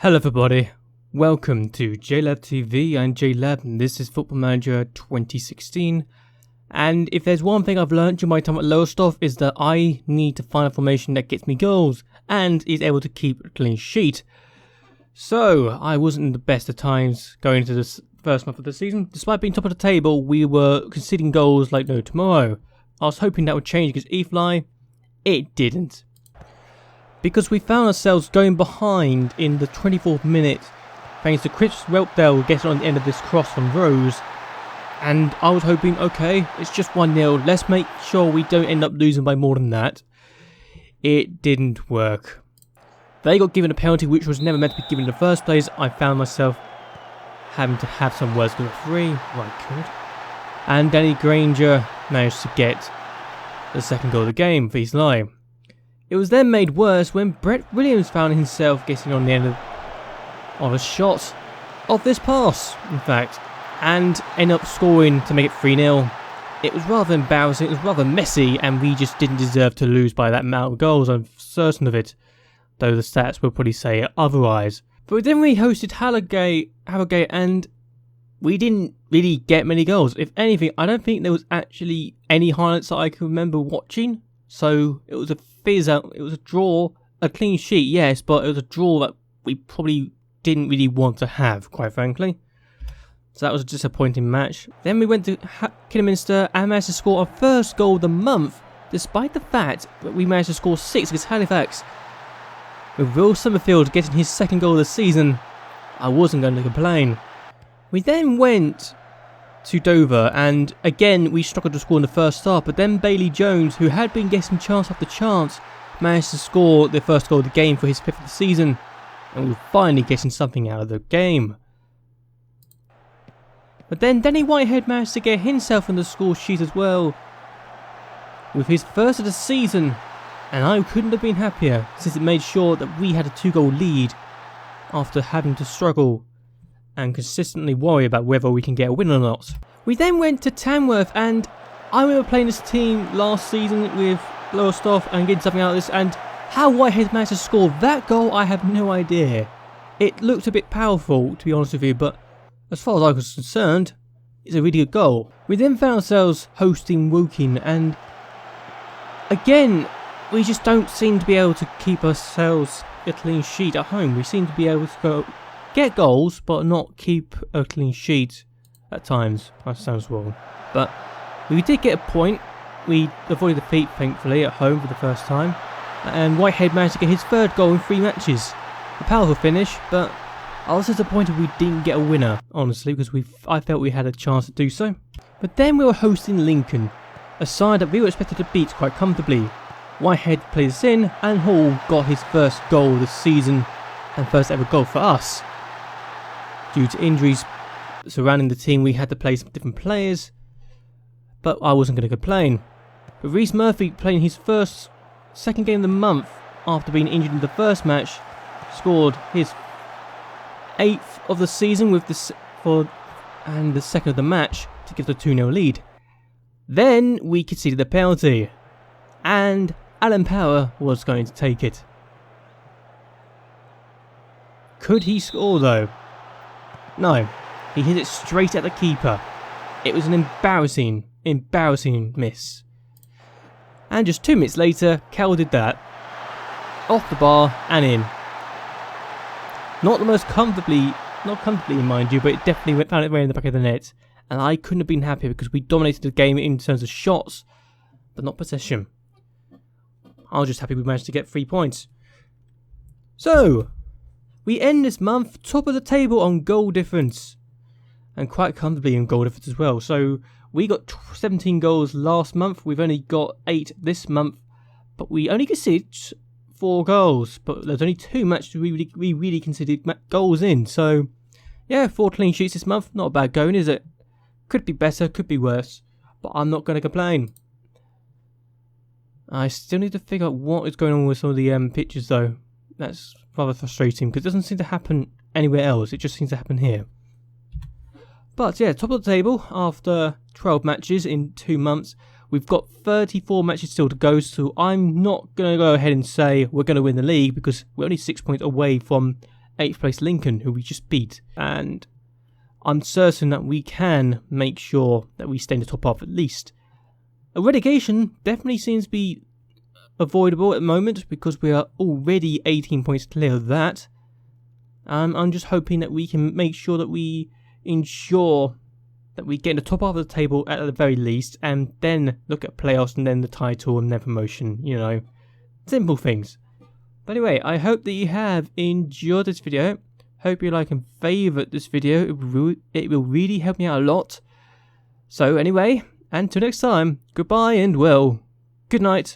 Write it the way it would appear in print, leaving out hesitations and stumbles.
Hello everybody, welcome to JLABTV and JLAB, and this is Football Manager 2016. And if there's one thing I've learned during my time at Lowestoft is that I need to find a formation that gets me goals and is able to keep a clean sheet. So I wasn't the best of times going into this first month of the season. Despite being top of the table, we were conceding goals like no tomorrow. I was hoping that would change against E-Fly. It didn't. Because we found ourselves going behind in the 24th minute thanks to Chris Welpdale getting on the end of this cross from Rose, and I was hoping, okay, it's just 1-0, let's make sure we don't end up losing by more than that. It didn't work. They got given a penalty which was never meant to be given in the first place. I found myself having to have some words with the referee, well I could. And Danny Granger managed to get the second goal of the game for his line. It was then made worse when Brett Williams found himself getting on the end of a shot of this pass, in fact, and ended up scoring to make it 3-0. It was rather embarrassing, it was rather messy, and we just didn't deserve to lose by that amount of goals, I'm certain of it, though the stats will probably say otherwise. But then we hosted Harrogate, and we didn't really get many goals. If anything, I don't think there was actually any highlights that I can remember watching. So it was a fizz out, it was a draw, a clean sheet, yes, but it was a draw that we probably didn't really want to have, quite frankly. So that was a disappointing match. Then we went to Kidderminster and managed to score our first goal of the month, despite the fact that we managed to score 6 against Halifax. With Will Summerfield getting his second goal of the season, I wasn't going to complain. We then went to Dover, and again we struggled to score in the first half, but then Bailey Jones, who had been getting chance after chance, managed to score the first goal of the game for his 5th of the season, and we were finally getting something out of the game. But then Danny Whitehead managed to get himself on the score sheet as well, with his first of the season, and I couldn't have been happier since it made sure that we had a 2-goal lead after having to struggle and consistently worry about whether we can get a win or not. We then went to Tamworth, and I remember playing this team last season with Lowestoft and getting something out of this, and how Whitehead managed to score that goal, I have no idea. It looked a bit powerful, to be honest with you, but as far as I was concerned, it's a really good goal. We then found ourselves hosting Woking, and again, we just don't seem to be able to keep ourselves a clean sheet at home. We seem to be able to get goals, but not keep a clean sheet at times. That sounds wrong. But we did get a point. We avoided defeat, thankfully, at home for the first time. And Whitehead managed to get his 3rd goal in 3 matches. A powerful finish, but I was disappointed we didn't get a winner, honestly, because I felt we had a chance to do so. But then we were hosting Lincoln, a side that we were expected to beat quite comfortably. Whitehead played us in, and Hall got his first goal of the season, and first ever goal for us. Due to injuries surrounding the team, we had to play some different players, but I wasn't going to complain. But Reece Murphy, playing his second game of the month after being injured in the first match, scored his 8th of the season with and the 2nd of the match to give the 2-0 lead. Then we conceded the penalty, and Alan Power was going to take it. Could he score though? No, he hit it straight at the keeper. It was an embarrassing miss. And just 2 minutes later, Cal did that. Off the bar and in. Not comfortably, mind you, but it definitely found its way in the back of the net. And I couldn't have been happier because we dominated the game in terms of shots, but not possession. I was just happy we managed to get 3 points. So, we end this month top of the table on goal difference, and quite comfortably in goal difference as well. So we got 17 goals last month, we've only got 8 this month, but we only conceded 4 goals, but there's only 2 matches we really considered goals in. So yeah, 4 clean sheets this month, not a bad going, is it? Could be better, could be worse, but I'm not going to complain. I still need to figure out what is going on with some of the pictures though. That's rather frustrating because it doesn't seem to happen anywhere else, it just seems to happen here. But yeah, top of the table after 12 matches in 2 months. We've got 34 matches still to go, so I'm not going to go ahead and say we're going to win the league because we're only 6 points away from 8th place Lincoln, who we just beat. And I'm certain that we can make sure that we stay in the top half at least. A relegation definitely seems to be avoidable at the moment because we are already 18 points clear of that. I'm just hoping that we can make sure that we ensure that we get in the top half of the table at the very least, and then look at playoffs and then the title and then promotion, you know. Simple things. But anyway, I hope that you have enjoyed this video. Hope you like and favourite this video. It will really help me out a lot. So anyway, until next time, goodbye and well, good night.